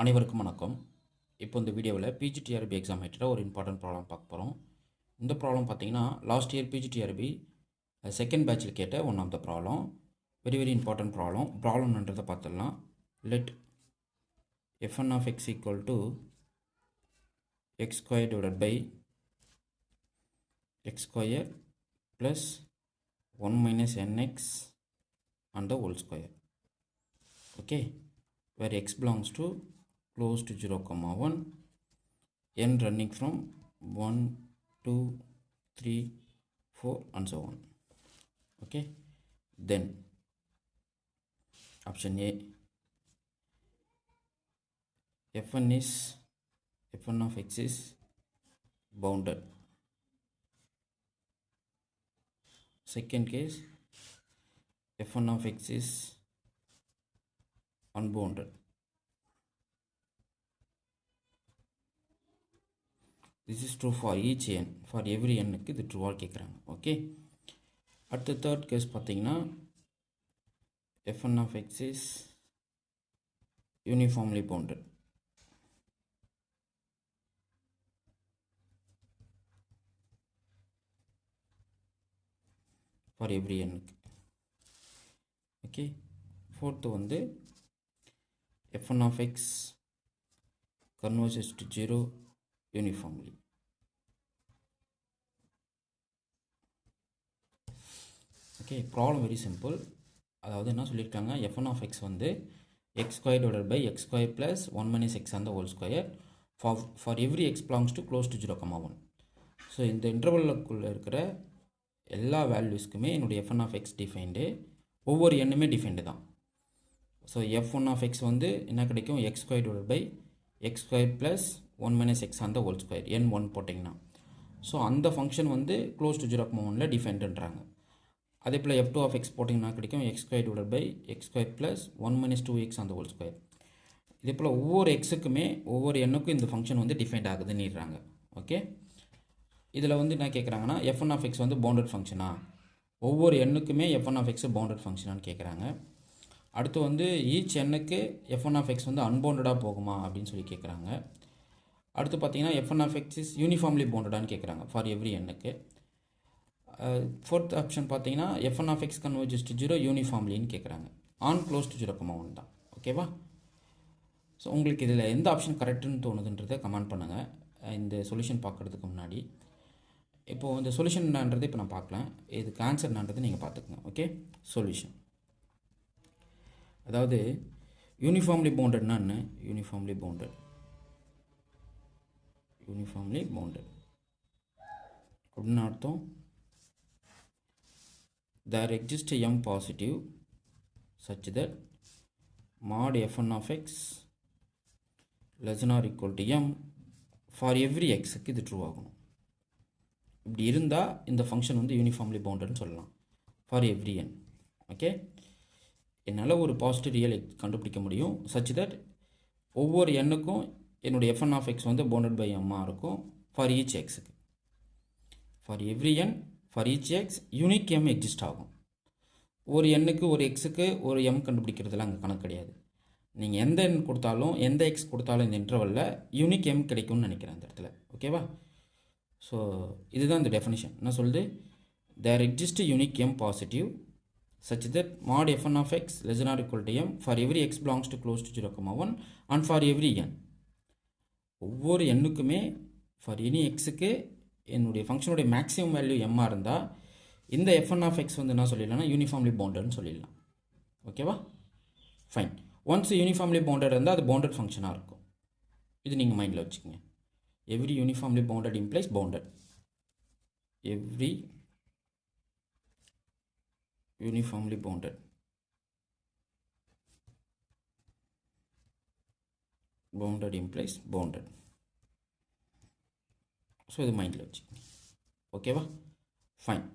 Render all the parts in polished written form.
அனைவருக்கும் வணக்கம். இப்போ இந்த வீடியோவில் பிஜிடிஆர்பி எக்ஸாம் ஹெட்டில் ஒரு இம்பார்ட்டன்ட் ப்ராப்ளம் பார்க்க போகிறோம். இந்த ப்ராப்ளம் பார்த்தீங்கன்னா லாஸ்ட் இயர் பிஜிடிஆர்பி செகண்ட் பேட்சில் கேட்ட one of the problem. Very important ப்ராப்ளம்ன்றதை பார்த்துடலாம். Let fn of x equal to x square divided by x square plus 1 minus nx and the whole square. Okay, where x belongs to close to 0, 1, n running from 1, 2, 3, 4 and so on. Okay, then option A, fn of x is bounded. Second case, fn of x is unbounded. This is true for each n. For every n க்கு இது ட்ரூவாக கேட்குறாங்க. Okay, அடுத்த third case பார்த்தீங்கன்னா fn of x is uniformly bounded. For every n க்கு. Okay, fourth வந்து fn of x converges to 0 uniformly. Okay, problem very simple. அதாவது என்ன சொல்லியிருக்காங்க, fn of x வந்து x square divided by x square plus 1 minus x and the whole square for every x belongs to close to 0, 1. So இந்த இன்டர்வல்லுக்குள்ளே இருக்கிற எல்லா வேல்யூஸ்க்குமே என்னுடைய fn of x defined, ஒவ்வொரு எண்ணுமே defined தான். ஸோ f1 of x வந்து என்ன கிடைக்கும், x square divided by x square plus 1 minus x and the whole square n1 போட்டிங்கன்னா. ஸோ அந்த ஃபங்க்ஷன் வந்து க்ளோஸ் டு 0, 1ல் டிஃபைன்டுன்றாங்க. அதே போல் f2 of x போட்டிங்கன்னா கிடைக்கும் x square divided by x square plus 1 minus 2x and the whole square. இதே போல் ஒவ்வொரு எக்ஸுக்குமே ஒவ்வொரு எண்ணுக்கும் இந்த ஃபங்க்ஷன் வந்து டிஃபைன்ட் ஆகுதுன்னுறாங்க. ஓகே, இதில் வந்து என்ன கேட்குறாங்கன்னா fn of x வந்து பவுண்டட் ஃபங்க்ஷனா, ஒவ்வொரு எண்ணுக்குமே fn of x பவுண்டட் ஃபங்க்ஷனான்னு கேட்குறாங்க. அடுத்து வந்து ஈச் எண்ணுக்கு fn of x வந்து அன்பவுண்டடாக போகுமா அப்படின்னு சொல்லி கேட்குறாங்க. அடுத்து பார்த்தீங்கன்னா fn of x is uniformly பவுண்டடான்னு கேட்குறாங்க ஃபார் எவ்ரி எண்ணுக்கு. ஃபோர்த் ஆப்ஷன் பார்த்தீங்கன்னா fn of x converges to 0 யூனிஃபார்ம்லின்னு கேட்குறாங்க. ஆன் க்ளோஸ் டு 0, 1 தான். ஓகேவா? ஸோ உங்களுக்கு இதில் எந்த ஆப்ஷன் கரெக்டுன்னு தோணுதுன்றதை கமெண்ட் பண்ணுங்கள் இந்த சொல்யூஷன் பார்க்குறதுக்கு முன்னாடி. இப்போது இந்த சொல்யூஷன் என்னன்றது இப்போ நான் பார்க்கலாம், இதுக்கு ஆன்சர் என்னன்றது நீங்கள் பார்த்துக்குங்க. ஓகே, சொல்யூஷன் அதாவது யூனிஃபார்ம்லி பவுண்டட்னா என்ன, யூனிஃபார்ம்லி பவுண்டட் அப்படின்னு அர்த்தம், there exists m positive such that mod fn of x less than or equal to m for every xக்கு இது ட்ரூ ஆகணும். இப்படி இருந்தால் இந்த ஃபங்க்ஷன் வந்து யூனிஃபார்ம்லி பவுண்டட்னு சொல்லலாம் ஃபார் எவ்ரி n. ஓகே, என்னால் ஒரு பாசிட்டிவ் ரியல் கண்டுபிடிக்க முடியும் such that ஒவ்வொரு எண்ணுக்கும் என்னுடைய fn of x வந்து பவுண்டட் பை m இருக்கும் ஃபார் ஈச் எக்ஸுக்கு. For every n for each X unique m exist ஆகும். ஒரு எண்ணுக்கு ஒரு எக்ஸுக்கு ஒரு m கண்டுபிடிக்கிறதுலாம் அங்கே கணக்கு கிடையாது. நீங்கள் எந்த எண் கொடுத்தாலும் எந்த எக்ஸ் கொடுத்தாலும் இந்த இன்டர்வலில் யூனிக் m கிடைக்கும்னு நினைக்கிறேன் இந்த இடத்துல. ஓகேவா? ஸோ இதுதான் இந்த டெஃபினிஷன். என்ன சொல்லுது, there exist unique m positive such that mod fn of x less than or equal to m for every x belongs to close to 0, 1 and for every n. ஒவ்வொரு எண்ணுக்குமே ஃபார் எனி எக்ஸுக்கு என்னுடைய ஃபங்க்ஷனுடைய maximum value எம்மாக இருந்தால் இந்த fn of x வந்து என்ன சொல்லிடலாம்னா uniformly பவுண்டட்னு சொல்லிடலாம். ஓகேவா? Fine. Once uniformly bounded இருந்தால் அது பவுண்டட் ஃபங்க்ஷனாக இருக்கும். இது நீங்கள் மைண்டில் வச்சுக்கோங்க. Every uniformly bounded implies bounded. Every uniformly bounded implies bounded. So இது மைண்டில் வச்சுக்கோங்க. ஓகேவா? ஃபைன்.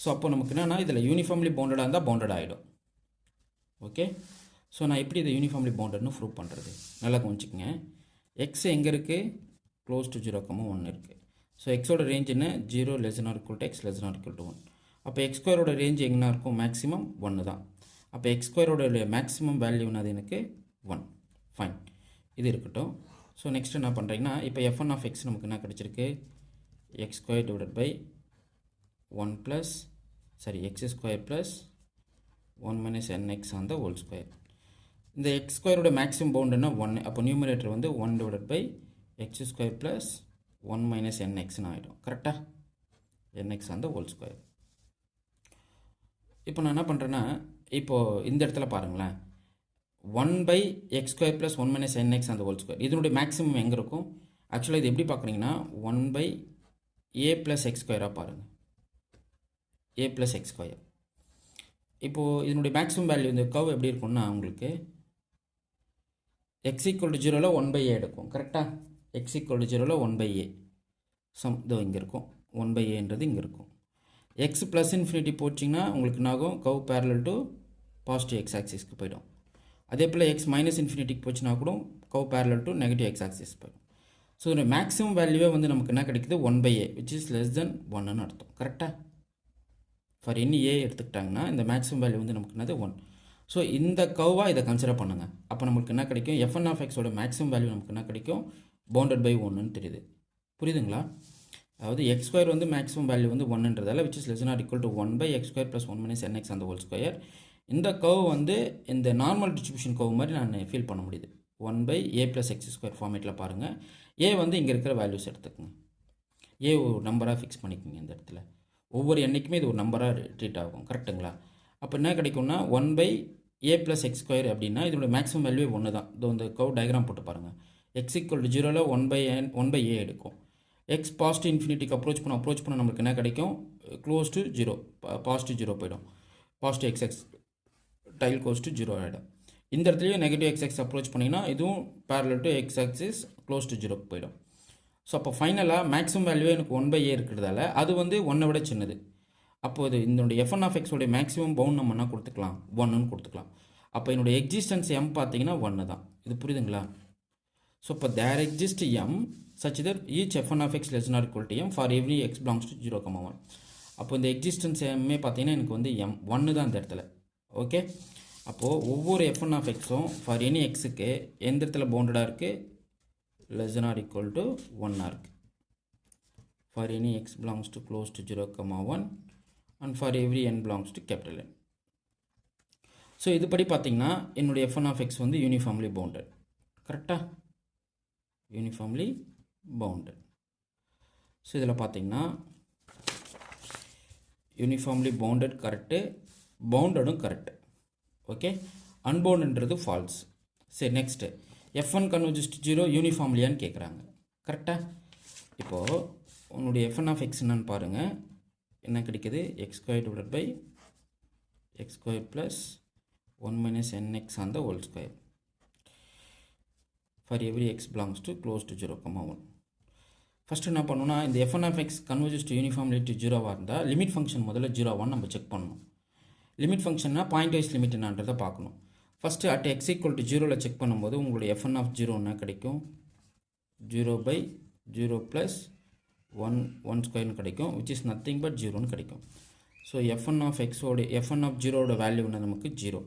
ஸோ அப்போ நமக்கு என்னென்னா இதில் யூனிஃபார்ம்லி பவுண்டடாக இருந்தால் பவுண்டட் ஆகிடும். ஓகே, ஸோ நான் எப்படி இதை யூனிஃபார்ம்லி பவுண்டட்னு ப்ரூவ் பண்ணுறது, நல்லா கொஞ்சிக்கங்க. எக்ஸ் எங்கே இருக்குது, க்ளோஸ் டு 0, 1 இருக்குது. ஸோ எக்ஸோட ரேஞ்ச் என்ன, 0 less than or equal to x less than or equal to 1. அப்போ எக்ஸ் ஸ்கொயரோட ரேஞ்ச் எங்கே இருக்கும், மேக்ஸிமம் 1 தான். அப்போ எக்ஸ் ஸ்கொயரோட மேக்ஸிமம் வேல்யூ என்னது எனக்கு 1. ஃபைன். இது இருக்கட்டும். ஸோ நெக்ஸ்ட் என்ன பண்ணுறீங்கன்னா இப்போ f1 ஆஃப் எக்ஸ் நமக்கு என்ன கிடச்சிருக்கு, x square divided by 1 plus X square plus 1 minus nx on the whole square. இந்த எக்ஸ் ஸ்கொயரோட மேக்ஸிமம் பவுண்டுன்னா 1. அப்போ நியூமரேட்டர் வந்து 1 divided by x square plus 1 minus nxன்னு ஆகிடும். கரெக்டாக nx on the whole square. இப்போ நான் என்ன பண்ணுறேன்னா, இப்போது இந்த இடத்துல பாருங்களேன், 1 by x square plus 1 minus nx on the whole square இதனுடைய மேக்ஸிமம் எங்கே இருக்கும்? ஆக்சுவலாக இது எப்படி பார்க்குறீங்கன்னா 1 பை ஏ ப்ளஸ் எக்ஸ் ஸ்கொயராக பாருங்கள், ஏ ப்ளஸ் எக்ஸ் ஸ்கொயர். இப்போது இதனுடைய மேக்ஸிமம் வேல்யூ இந்த கர்வ் எப்படி இருக்கும்னா உங்களுக்கு x = 0ல் 1 பை ஏ எடுக்கும். கரெக்டாக x = 0ல் 1 பை ஏ இதோ இங்கே இருக்கும், 1 பை ஏன்றது இங்கே இருக்கும். எக்ஸ் ப்ளஸ் இன்ஃபினிட்டி போச்சிங்கன்னா உங்களுக்கு என்னாகும், curve parallel to positive x ஆக்சிஸ்க்கு போய்டும். அதே போல் எக்ஸ் மைனஸ் இன்ஃபினிட்டிக்கு போச்சுன்னா கூட curve parallel to negative x axis போய்டும். ஸோ இந்த மேக்ஸிமம் வேல்யூவே வந்து நமக்கு என்ன கிடைக்குது, 1 by a which is less than 1ன்னு அர்த்தம். கரெக்டாக ஃபார் எனி ஏ எடுத்துக்கிட்டாங்கன்னா இந்த மேக்ஸிமம் வேல்யூ வந்து நமக்கு என்னது 1. ஸோ இந்த கர்வாக இதை கன்சிடர் பண்ணுங்கள். அப்போ நமக்கு என்ன கிடைக்கும், f1 ஆஃப் எக்ஸோட மேக்ஸிமம் வேல்யூ நமக்கு என்ன கிடைக்கும், பவுண்டட் பை 1ன்னு தெரியுது. புரியுதுங்களா? அதாவது எக்ஸ் ஸ்கொயர் வந்து மேக்ஸிமம் வேல்யூ வந்து 1ன்றதால which is less than or equal to 1 by x square plus 1 minus nx on the whole square. இந்த கர்வ் வந்து இந்த நார்மல் டிஸ்ட்ரிபியூஷன் கர்வ் மாதிரி நான் ஃபீல் பண்ண முடியுது. 1 by A plus X square ஃபார்மேட்டில் பாருங்கள். ஏ வந்து இங்கே இருக்கிற வேல்யூஸ் எடுத்துக்கோங்க, ஏ ஒரு நம்பராக ஃபிக்ஸ் பண்ணிக்கோங்க. இந்த இடத்துல ஒவ்வொரு எண்ணிக்குமே இது ஒரு நம்பராக ட்ரீட் ஆகும். கரெக்டுங்களா? அப்போ என்ன கிடைக்கும்னா 1 by A plus X square அப்படின்னா இதோட மேக்ஸிமம் வேல்யூ 1 தான். இந்த கர்வ் டயக்ராம் போட்டு பாருங்கள். எக்ஸ் = 0ல் 1 பை ஏ எடுக்கும். எக்ஸ் பாசிட்டிவ் இன்ஃபினிட்டிக்கு அப்ரோச் பண்ண நம்மளுக்கு என்ன கிடைக்கும், க்ளோஸ் டு 0, பாசிட்டிவ் 0 போய்டும். Positive X tail close to 0 ஆகிடும். இந்த இடத்துலையும் நெகட்டிவ் எக்ஸ் அப்ரோச் பண்ணிங்கன்னா இதுவும் parallel to X axis close to 0 போய்டும். ஸோ அப்போ ஃபைனலாக மேக்ஸிமம் வேல்யூவே எனக்கு 1 பை ஏ இருக்கிறதால அது வந்து 1 விட சின்னது. அப்போது இதனுடைய f1 ஆஃப் எக்ஸோடைய மேக்ஸிமம் பவுண்ட் நம்ம என்ன கொடுத்துக்கலாம், 1ன்னு கொடுத்துக்கலாம். அப்போ என்னுடைய எக்ஸிஸ்டன்ஸ் m பார்த்தீங்கன்னா 1 தான். இது புரியுதுங்களா? ஸோ இப்போ there exist m such that each f1 of x less than or equal to m for every x belongs to 0, 1. அப்போ இந்த எக்ஸிஸ்டன்ஸ் m பார்த்தீங்கன்னா எனக்கு வந்து m 1 தான் இந்த இடத்துல. ஓகே, அப்போது ஒவ்வொரு f1 ஆஃப் எக்ஸும் ஃபார் எனி எக்ஸுக்கு எந்த இடத்துல பவுண்டடாக இருக்குது, less than or equal to 1 இருக்குது. for any x belongs to close to 0, 1 and for every n belongs to capital N. So இதுபடி பார்த்தீங்கன்னா என்னுடைய f1 ஆஃப் எக்ஸ் வந்து யூனிஃபார்ம்லி பவுண்டட். கரெக்டாக யூனிஃபார்ம்லி பவுண்டட். ஸோ இதில் பார்த்தீங்கன்னா யூனிஃபார்ம்லி பவுண்டட் கரெக்டு, பவுண்டடும் correct. Okay, அன்பவுண்டன்றது ஃபால்ஸ். சரி, நெக்ஸ்ட்டு f1 converges to 0 யூனிஃபார்ம்லியான்னு கேட்குறாங்க. கரெக்டாக இப்போது உன்னுடைய f1 ஆஃப் எக்ஸ் என்னன்னு பாருங்கள். என்ன கிடைக்குது, x square divided by x square plus 1 minus nx on the whole square for every x belongs to close to 0, 1. First என்ன பண்ணணும்னா இந்த f1 of x converges to uniformly to 0வாக இருந்தால் limit function முதல்ல 0 நம்ம செக் பண்ணணும். Limit ஃபங்க்ஷன்னா point wise limit என்னன்றதை பார்க்கணும். ஃபஸ்ட்டு அட் x = 0ல் செக் பண்ணும்போது உங்களுடைய f1 ஆஃப் 0 என்ன கிடைக்கும், 0 பை 0 ப்ளஸ் 1 ஸ்கொயர்னு கிடைக்கும், விச் இஸ் நத்திங் பட் 0ன்னு கிடைக்கும். ஸோ f1 ஆஃப் எக்ஸோட f1 ஆஃப் 0வோட வேல்யூ என்ன நமக்கு 0.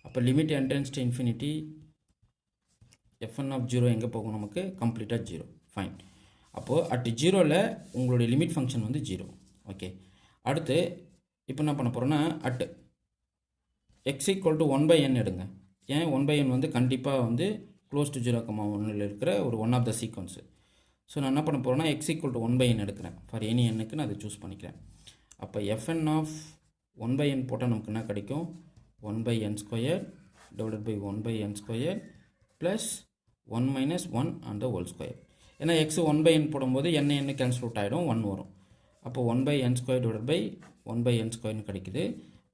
அப்போ limit n tends to infinity f1 of 0 எங்கே போகும் நமக்கு, கம்ப்ளீட்டாக 0. ஃபைன். அப்போது அட் 0ல் உங்களுடைய லிமிட் ஃபங்க்ஷன் வந்து 0. ஓகே, அடுத்து இப்போ என்ன பண்ண போகிறோன்னா அட் x = 1 பை n எடுங்க. ஏன் 1 பை n வந்து கண்டிப்பாக வந்து க்ளோஸ் டு 0, 1ல் இருக்கிற ஒரு one of the sequence. So நான் என்ன பண்ண போகிறேன்னா x = 1 பை n எடுக்கிறேன். ஃபார் எனி எண்ணுக்கு நான் அதை சூஸ் பண்ணிக்கிறேன். அப்போ fn ஆஃப் 1 பை n போட்டால் நமக்கு என்ன கிடைக்கும், 1 by n square divided by 1 by n square plus 1 minus 1 on the whole square. ஏன்னா எக்ஸ் 1 பை n போடும்போது என்ன கேன்சல் அவுட் ஆகிடும், 1 வரும். அப்போ 1 by n square divide by 1 by n ஸ்கொயர்னு கிடைக்குது.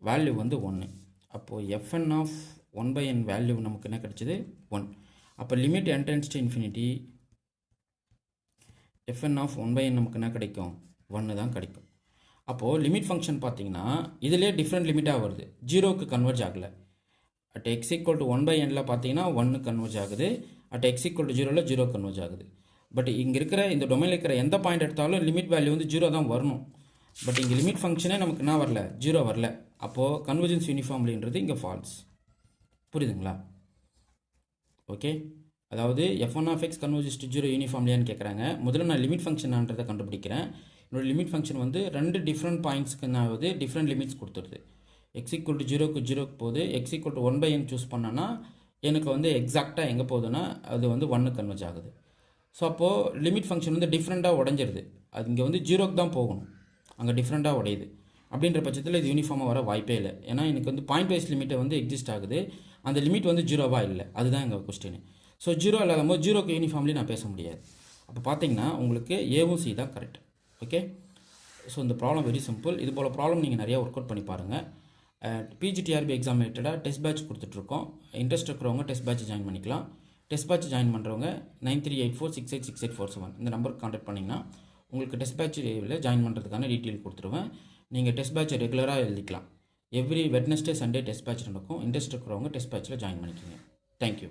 வேல்யூ வந்து 1. அப்போது fn of 1 by n value நமக்கு என்ன கிடைச்சிது, 1. அப்போ limit n tends to infinity fn of 1 by n நமக்கு என்ன கிடைக்கும், 1 தான் கிடைக்கும். அப்போது லிமிட் ஃபங்க்ஷன் பார்த்தீங்கன்னா இதிலே டிஃப்ரெண்ட் லிமிட்டாக வருது, 0க்கு கன்வர்ஜ் ஆகலை. அட் x = 1 பை nல பார்த்தீங்கன்னா 1 கன்வர்ஜ் ஆகுது, அட் x = 0ல் 0 கன்வர்ஜ் ஆகுது. பட் இங்கே இருக்கிற இந்த டொமைனில் இருக்கிற எந்த பாயிண்ட் எடுத்தாலும் லிமிட் வேல்யூ வந்து 0 தான் வரணும். பட் இங்கே லிமிட் ஃபங்க்ஷனே நமக்கு என்ன வரல, 0 வரல. அப்போது கன்வர்ஜென்ஸ் யூனிஃபார்ம்லின்றது இங்கே ஃபால்ஸ். புரியுதுங்களா? ஓகே, அதாவது f1 of x converges to 0 யூனிஃபார்ம்லியான்னு கேட்குறாங்க. முதல்ல நான் லிமிட் ஃபங்க்ஷனான்றதை கண்டுபிடிக்கிறேன். என்னோட லிமிட் ஃபங்க்ஷன் வந்து 2 டிஃப்ரெண்ட் பாயிண்ட்ஸ்க்கு நான் வந்து டிஃப்ரெண்ட் லிமிட்ஸ் கொடுத்துருது. x = 0க்கு 0க்கு போகுது. x = 1/n சூஸ் பண்ணனா எனக்கு வந்து எக்ஸாக்டாக எங்கே போகுதுன்னா அது வந்து 1க்கு கன்வெர்ஜ் ஆகுது. ஸோ அப்போது லிமிட் ஃபங்க்ஷன் வந்து டிஃப்ரெண்ட்டாக உடஞ்சிருது. அது இங்கே வந்து 0க்கு தான் போகணும், அங்கே டிஃப்ரெண்ட்டாக உடையுது. அப்படின்ற பட்சத்தில் இது யூனிஃபார்மாக வர வாய்ப்பே இல்லை. ஏன்னா எனக்கு வந்து பாயிண்ட் வைஸ் லிமிட்டை வந்து எக்ஸிஸ்ட் ஆகுது, அந்த லிமிட் வந்து 0வா இல்லை, அதுதான் எங்கள் கொஸ்டின். ஸோ 0 இல்லாத போது 0க்கு யூனிஃபார்ம்லேயும் நான் பேச முடியாது. அப்போ பார்த்தீங்கன்னா உங்களுக்கு ஏவும் சி தான் கரெக்ட். ஓகே, ஸோ இந்த ப்ராப்ளம் வெரி சிம்பிள். இது போல் ப்ராப்ளம் நீங்கள் நிறையா ஒர்க் அவுட் பண்ணி பாருங்கள். பிஜிடிஆர்பி எக்ஸாம் ரிலேட்டடாக டெஸ்ட் பேட்ச் கொடுத்துட்ருக்கோம். இன்ட்ரெஸ்ட் இருக்கிறவங்க டெஸ்ட் பேட்ச் ஜாயின் பண்ணிக்கலாம். டெஸ்ட் பேட்ச் ஜாயின் பண்ணுறவங்க 9384686847 இந்த நம்பருக்கு கான்டாக்ட் பண்ணிங்கன்னா உங்களுக்கு டெஸ்ட் பேட்சில் ஜாயின் பண்ணுறதுக்கான டீட்டெயில் கொடுத்துருவேன். நீங்கள் டெஸ்ட் பேட்சை ரெகுலராக எழுதிக்கலாம். Every Wednesday Sunday test batch நடக்கும். இன்ட்ரெஸ்ட் இருக்கிறவங்க டெஸ்ட் பேட்சில் ஜாயின் பண்ணிக்கோங்க. தேங்க்யூ.